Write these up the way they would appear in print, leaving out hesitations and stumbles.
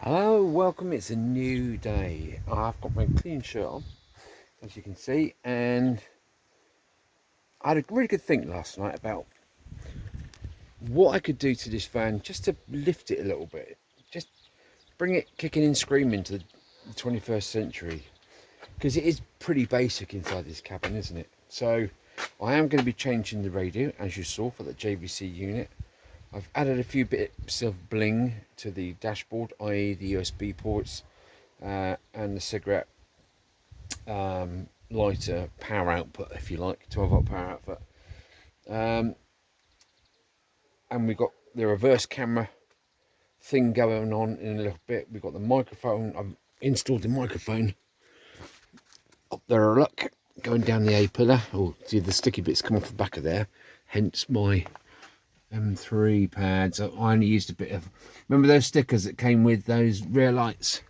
Hello, welcome. It's a new day. I've got my clean shirt on, as you can see, and I had a really good think last night about what I could do to this van just to lift it a little bit, just bring it kicking and screaming to the 21st century, because it is pretty basic inside this cabin, isn't it? So I am going to be changing the radio, as you saw, for the JVC unit. I've added a few bits of bling to the dashboard, i.e. the USB ports and the cigarette lighter power output, if you like, 12-volt power output. And we've got the reverse camera thing going on in a little bit. We've got the microphone. I've installed the microphone up there, look, going down the A pillar. Oh, see the sticky bits come off the back of there, hence my M3 pads. I only used a bit of, remember those stickers that came with those rear lights,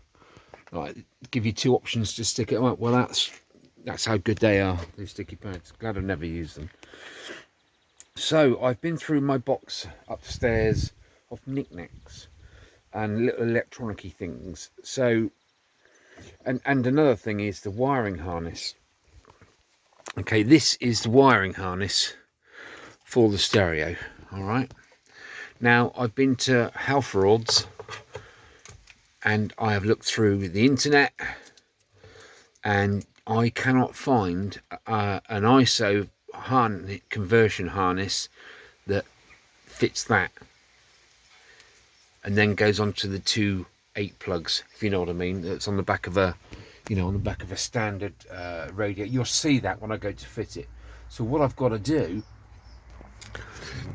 like give you two options to stick it up? Well, that's how good they are, those sticky pads. Glad I've never used them. So I've been through my box upstairs of knickknacks and little electronic-y things. So and another thing is the wiring harness. Okay, this is the wiring harness for the stereo. All right, now I've been to Halfords and I have looked through the internet, and I cannot find an ISO conversion harness that fits that and then goes on to the two 8 plugs, if you know what I mean. That's on the back of a, on the back of a standard radio. You'll see that when I go to fit it. So what I've got to do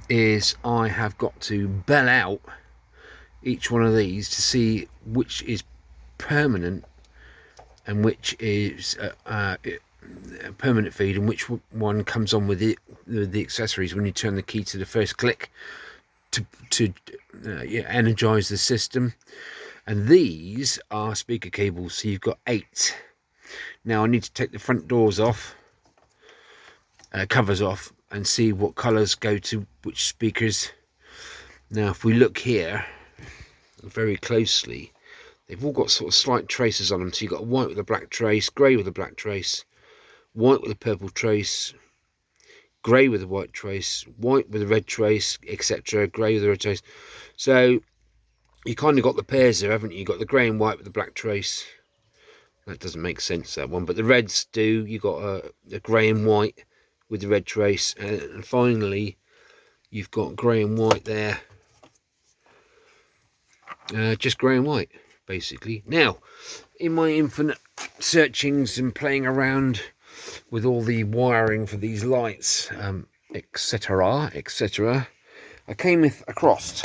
is I have got to bell out each one of these to see which is permanent and which is permanent feed, and which one comes on with the accessories when you turn the key to the first click to energize the system. And these are speaker cables, so you've got 8. Now I need to take the front doors off, covers off, and see what colors go to which speakers. Now if we look here very closely, they've all got sort of slight traces on them. So you've got white with a black trace, grey with a black trace, white with a purple trace, grey with a white trace, white with a red trace, etc. Grey with a red trace. So you kind of got the pairs there, haven't you? You've got the grey and white with the black trace. That doesn't make sense, that one. But the reds do. You've got a grey and white with the red trace. And finally, you've got grey and white there. Just grey and white, basically. Now, in my infinite searchings and playing around with all the wiring for these lights, etc., I came across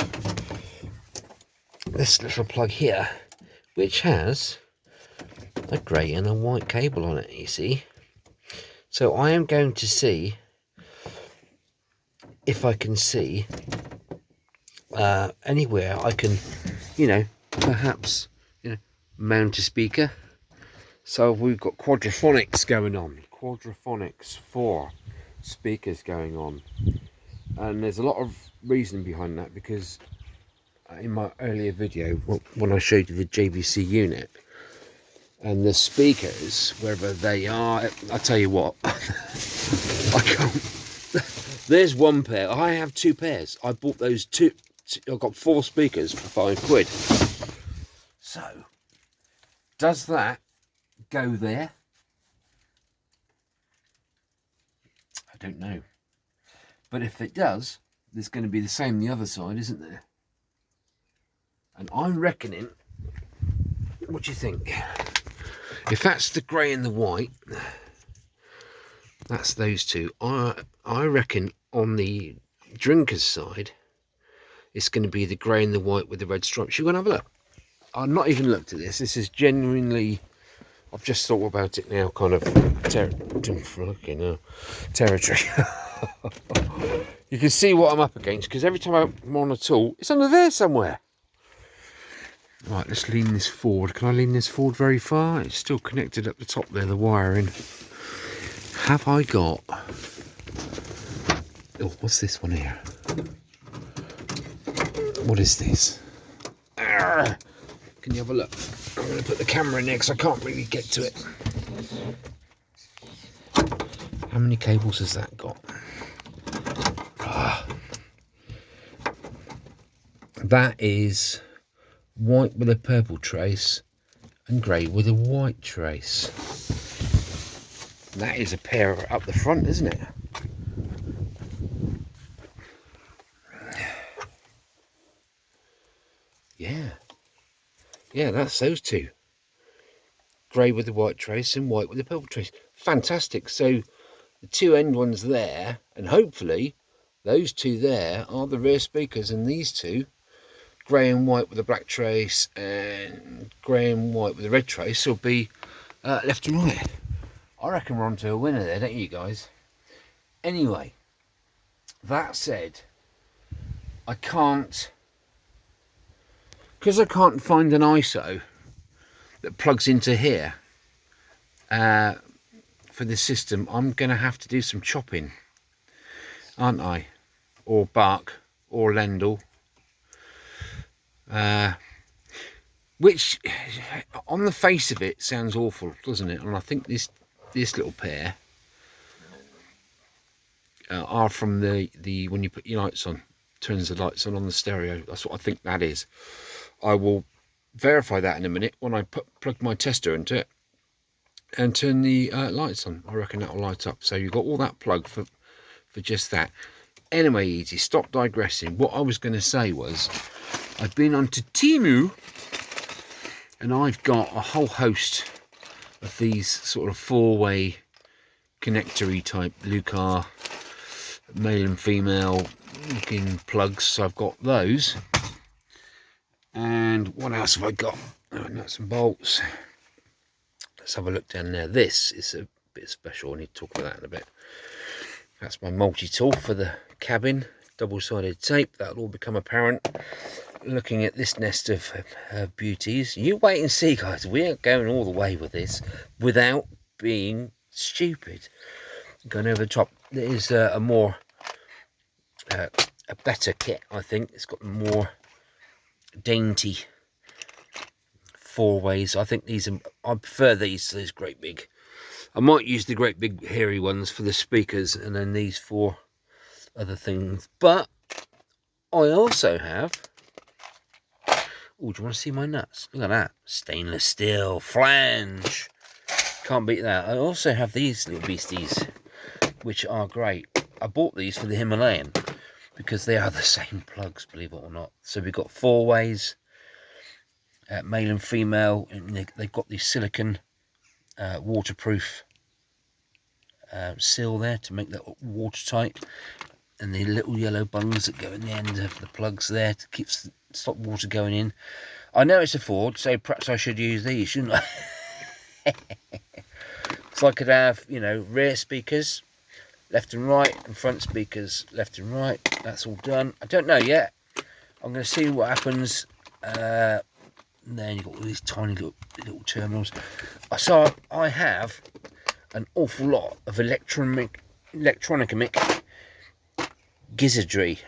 this little plug here, which has a grey and a white cable on it, you see. So I am going to see if I can see anywhere I can, perhaps, mount a speaker. So we've got quadraphonics going on. Quadraphonics, 4 speakers going on. And there's a lot of reason behind that, because in my earlier video, when I showed you the JVC unit and the speakers, wherever they are, I'll tell you what, I can't. There's one pair. I have 2 pairs. I bought those 2. I've got 4 speakers for £5. So, does that go there? I don't know. But if it does, there's going to be the same the other side, isn't there? And I'm reckoning, what do you think? If that's the grey and the white, that's those 2. I reckon on the drinker's side, it's going to be the grey and the white with the red stripes. You want to have a look? I've not even looked at this. This is genuinely, I've just thought about it now, kind of territory. You can see what I'm up against, because every time I'm on a tool, it's under there somewhere. Right, let's lean this forward. Can I lean this forward very far? It's still connected at the top there, the wiring. Have I got... Oh, what's this one here? What is this? Can you have a look? I'm going to put the camera in there because I can't really get to it. How many cables has that got? That is white with a purple trace and grey with a white trace. That is a pair up the front, isn't it? Yeah, that's those two. Grey with the white trace and white with the purple trace. Fantastic. So the two end ones there, and hopefully those two there are the rear speakers, and these two, grey and white with a black trace and grey and white with a red trace, will be left and right. I reckon we're on to a winner there, don't you guys? Anyway, that said, I can't, because I can't find an ISO that plugs into here for this system. I'm going to have to do some chopping, aren't I? Or bark or Lendl, which on the face of it sounds awful, doesn't it? And I think this little pair are from the when you put your lights on, turns the lights on the stereo. That's what I think that is. I will verify that in a minute when I plug my tester into it and turn the lights on. I reckon that'll light up. So you've got all that plug for just that. Anyway, easy, stop digressing. What I was going to say was, I've been onto Temu and I've got a whole host of these sort of four-way connectory type Lucar male and female looking plugs. So I've got those. And what else have I got? Oh, nuts and bolts. Let's have a look down there. This is a bit special. I need to talk about that in a bit. That's my multi-tool for the cabin. Double-sided tape. That'll all become apparent looking at this nest of beauties. You wait and see, guys. We ain't going all the way with this without being stupid. Going over the top. There is a better kit, I think. It's got more dainty four ways. I think these I prefer these to these great big. I might use the great big hairy ones for the speakers, and then these for other things. But I also have, oh, do you want to see my nuts? Look at that, stainless steel flange, can't beat that. I also have these little beasties, which are great. I bought these for the Himalayan because they are the same plugs, believe it or not. So we've got four ways, male and female, and they've got the silicon waterproof seal there to make that watertight, and the little yellow bungs that go in the end of the plugs there to stop water going in. I know it's a Ford, so perhaps I should use these, shouldn't I? So I could have, you know, rear speakers left and right, and front speakers left and right. That's all done. I don't know yet. I'm going to see what happens. And then you've got all these tiny little terminals. So I have an awful lot of electronic gizzardry,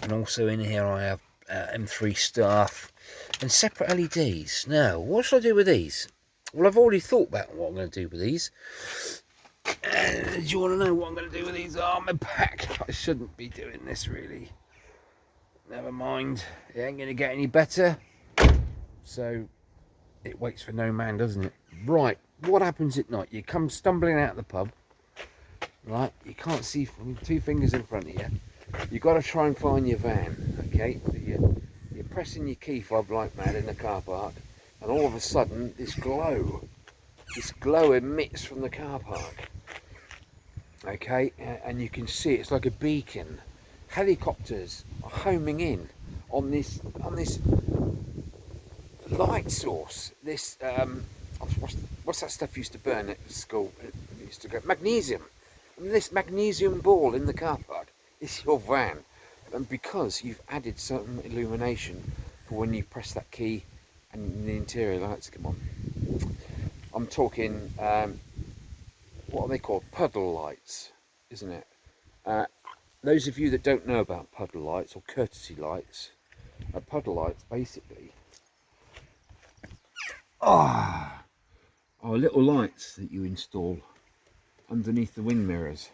and also in here I have M3 staff and separate LEDs. Now, what should I do with these? Well, I've already thought about what I'm going to do with these. Do you want to know what I'm going to do with these? Oh, my back. I shouldn't be doing this, really. Never mind. It ain't going to get any better. So it waits for no man, doesn't it? Right. What happens at night? You come stumbling out of the pub. Right. You can't see from 2 fingers in front of you. You've got to try and find your van. Okay. So you're pressing your key fob like mad in the car park. And all of a sudden, this glow emits from the car park. Okay, and you can see it's like a beacon. Helicopters are homing in on this light source. This what's that stuff used to burn at school? It used to go magnesium. And this magnesium ball in the car park is your van, and because you've added some illumination for when you press that key and the interior lights come on. I'm talking, what are they called? Puddle lights, isn't it? Those of you that don't know about puddle lights or courtesy lights, puddle lights basically are little lights that you install underneath the wing mirrors,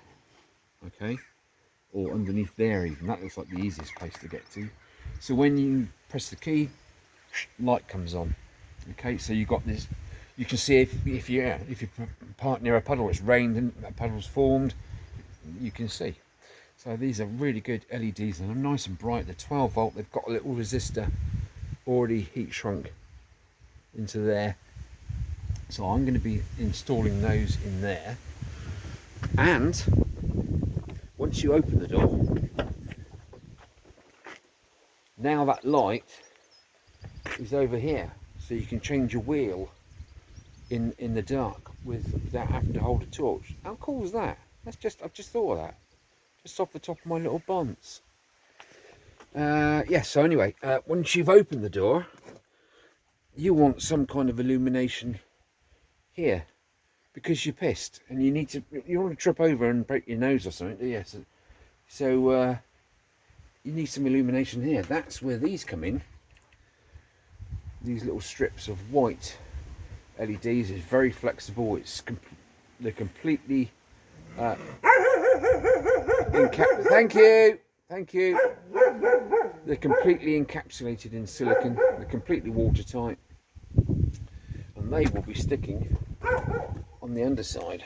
okay, or underneath there even. That looks like the easiest place to get to. So when you press the key, light comes on. Okay, so you got this. You can see if you park near a puddle, it's rained and a puddle's formed. You can see. So these are really good LEDs and they're nice and bright. They're 12 volt. They've got a little resistor already heat shrunk into there. So I'm going to be installing those in there. And once you open the door, now that light is over here, so you can change your wheel in the dark without having to hold a torch. How cool is that? I've just thought of that, just off the top of my little bonds. Yeah, so anyway, once you've opened the door, you want some kind of illumination here, because you're pissed and you don't want to trip over and break your nose or something, do you? So you need some illumination here. That's where these come in. These little strips of white LEDs is very flexible. They're completely thank you. They're completely encapsulated in silicon. They're completely watertight, and they will be sticking on the underside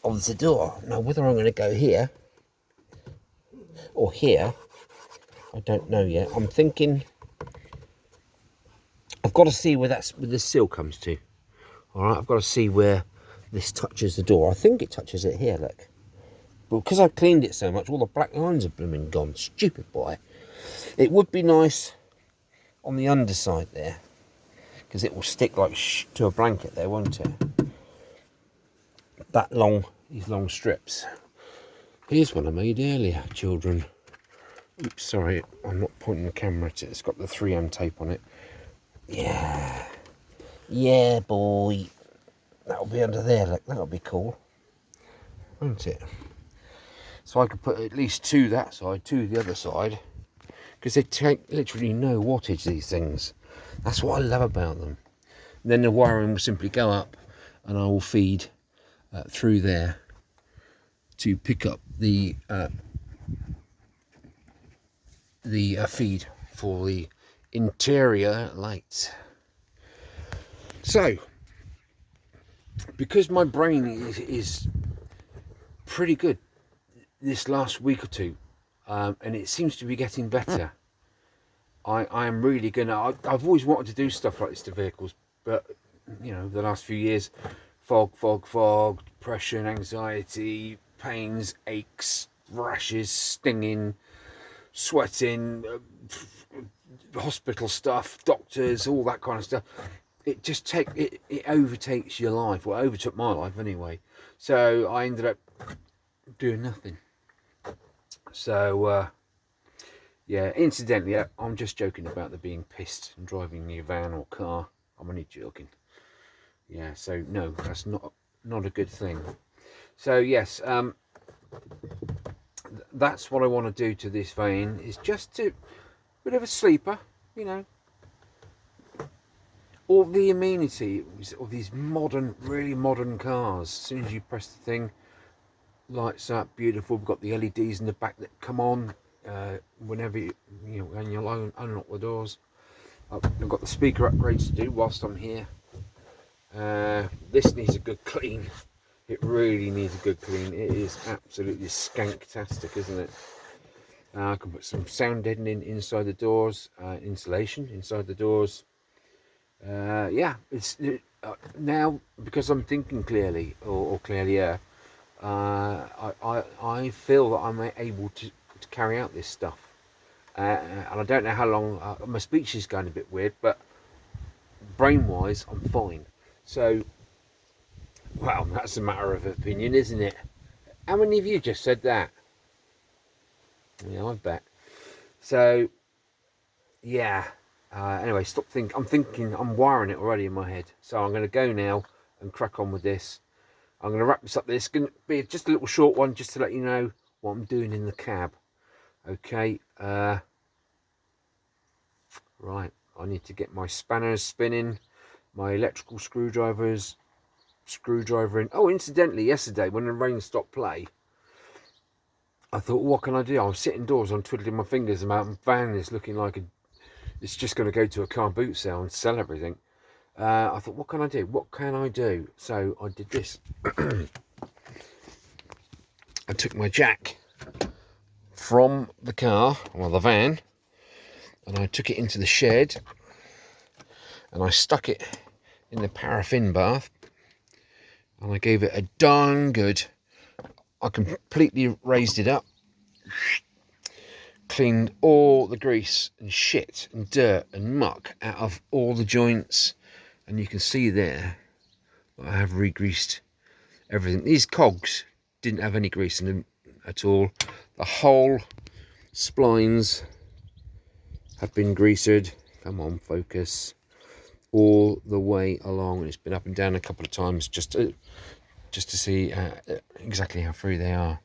of the door. Now, whether I'm going to go here or here, I don't know yet. I'm thinking I've got to see where the sill comes to. All right, I've got to see where this touches the door. I think it touches it here, look. But because I've cleaned it so much, all the black lines are blooming gone. Stupid boy. It would be nice on the underside there, because it will stick like to a blanket there, won't it? These long strips. Here's one I made earlier, children. Oops, sorry, I'm not pointing the camera at it. It's got the 3M tape on it. Yeah, boy. That'll be under there, look. That'll be cool, won't it? So I could put at least 2 that side, 2 the other side, because they take literally no wattage, these things. That's what I love about them. And then the wiring will simply go up, and I will feed through there to pick up the feed for the interior lights. So, because my brain is pretty good this last week or two, and it seems to be getting better, I am really gonna. I've always wanted to do stuff like this to vehicles, but you know, the last few years, fog, depression, anxiety, pains, aches, rashes, stinging, sweating, hospital stuff, doctors, all that kind of stuff. It just it overtakes your life. Well, it overtook my life anyway. So I ended up doing nothing. So yeah, incidentally, I'm just joking about the being pissed and driving your van or car. I'm only joking. Yeah, so no, that's not a good thing. So yes, that's what I want to do to this van, is just to bit of a sleeper, you know. All the amenity of these really modern cars. As soon as you press the thing, lights up, beautiful. We've got the LEDs in the back that come on whenever when you unlock the doors. I've got the speaker upgrades to do whilst I'm here. This needs a good clean. It really needs a good clean. It is absolutely skanktastic, isn't it? I can put some sound deadening inside the doors, insulation inside the doors. Yeah, it's now, because I'm thinking clearly, or clearlier. I feel that I'm able to carry out this stuff, and I don't know how long. My speech is going a bit weird, but brain-wise, I'm fine. So, well, that's a matter of opinion, isn't it? How many of you just said that? Yeah, I bet. So, yeah. Anyway, stop thinking. I'm wiring it already in my head. So I'm going to go now and crack on with this. I'm going to wrap this up. This is going to be just a little short one, just to let you know what I'm doing in the cab. Okay. Right, I need to get my spanners spinning, my electrical screwdrivers, screwdriver in. Oh, incidentally, yesterday when the rain stopped play, I thought, what can I do? I was sitting indoors, I'm twiddling my fingers, and my van is looking like it's just going to go to a car boot sale and sell everything. I thought, what can I do? What can I do? So I did this. I took my jack from the car, well, the van, and I took it into the shed, and I stuck it in the paraffin bath, and I gave it a darn good. I completely raised it up, cleaned all the grease and shit and dirt and muck out of all the joints, and you can see there I have re-greased everything. These cogs didn't have any grease in them at all. The whole splines have been greased. Come on, focus. All the way along. It's been up and down a couple of times just to see exactly how free they are.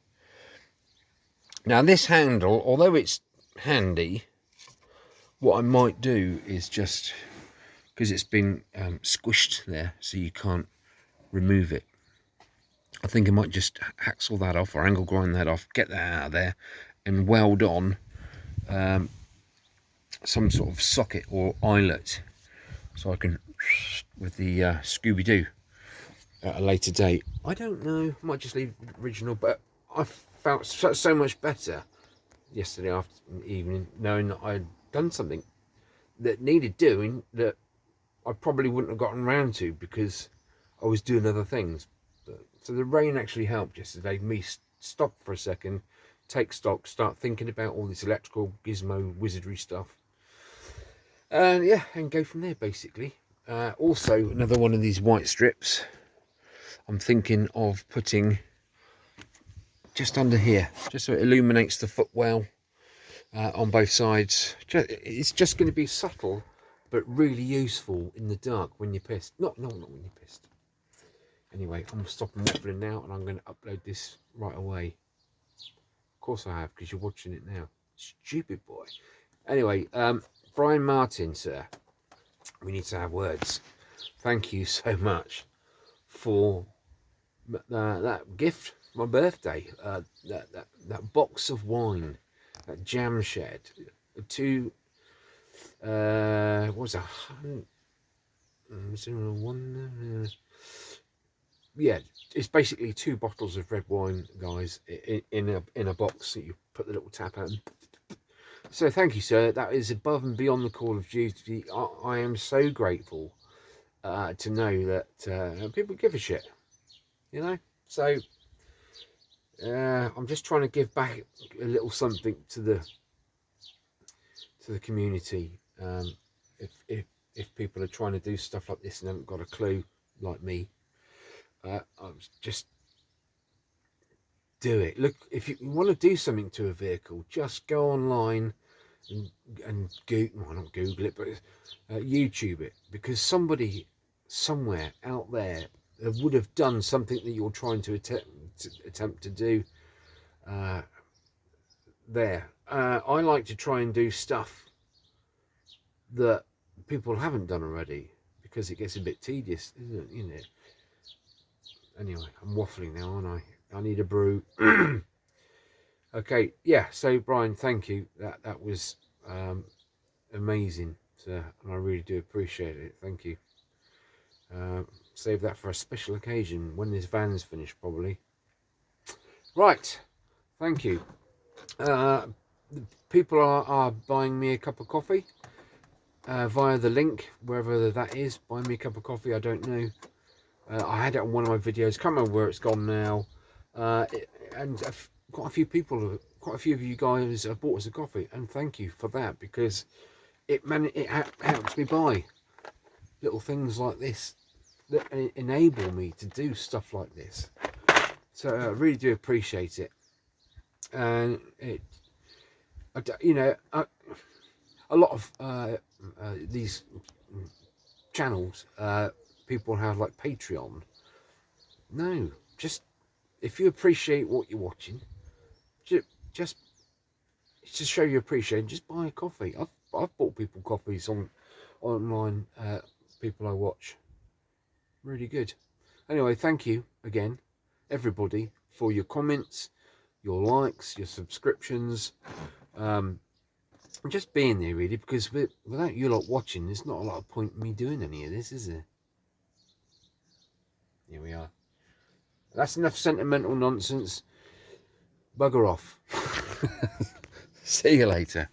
Now this handle, although it's handy, what I might do is just, because it's been squished there so you can't remove it, I think I might just hacksaw that off or angle grind that off, get that out of there, and weld on some sort of socket or eyelet, so I can, with the Scooby-Doo at a later date. I don't know, might just leave it original, but I felt so much better yesterday evening knowing that I'd done something that needed doing that I probably wouldn't have gotten around to because I was doing other things. So the rain actually helped yesterday, me stop for a second, take stock, start thinking about all this electrical gizmo wizardry stuff, and yeah, and go from there basically. Also, another one of these white strips I'm thinking of putting just under here, just so it illuminates the footwell on both sides. It's just going to be subtle but really useful in the dark when you're pissed. Not when you're pissed. Anyway, I'm stopping waffling now, and I'm going to upload this right away. Of course I have, because you're watching it now. Stupid boy. Anyway, Brian Martin, sir, we need to have words. Thank you so much for that gift, my birthday. That box of wine, that jam shed, two. What was that? Yeah, it's basically 2 bottles of red wine, guys, in a box that you put the little tap out. So thank you, sir. That is above and beyond the call of duty. I am so grateful to know that people give a shit, you know. So I'm just trying to give back a little something to the community. If people are trying to do stuff like this and haven't got a clue, like me. Just do it. Look, if you want to do something to a vehicle, just go online and Google, well, not Google it, but YouTube it, because somebody somewhere out there would have done something that you're trying to attempt to do there. I like to try and do stuff that people haven't done already, because it gets a bit tedious, isn't it? You know. Anyway, I'm waffling now, aren't I? I need a brew. Okay, yeah. So Brian, thank you. That was amazing, sir, and I really do appreciate it. Thank you. Save that for a special occasion when this van's finished, probably. Right. Thank you. People are buying me a cup of coffee via the link, wherever that is. Buy me a cup of coffee. I don't know. I had it on one of my videos. Can't remember where it's gone now. And quite a few people, quite a few of you guys have bought us a coffee, and thank you for that, because it helps me buy little things like this that enable me to do stuff like this. So I really do appreciate it. And a lot of these channels, people have like Patreon. No, just if you appreciate what you're watching, just to show you appreciation, just buy a coffee. I've bought people copies on online, people I watch. Really good. Anyway, thank you again, everybody, for your comments, your likes, your subscriptions, and just being there, really, because without you lot watching, there's not a lot of point in me doing any of this, is there? Here we are. That's enough sentimental nonsense. Bugger off. See you later.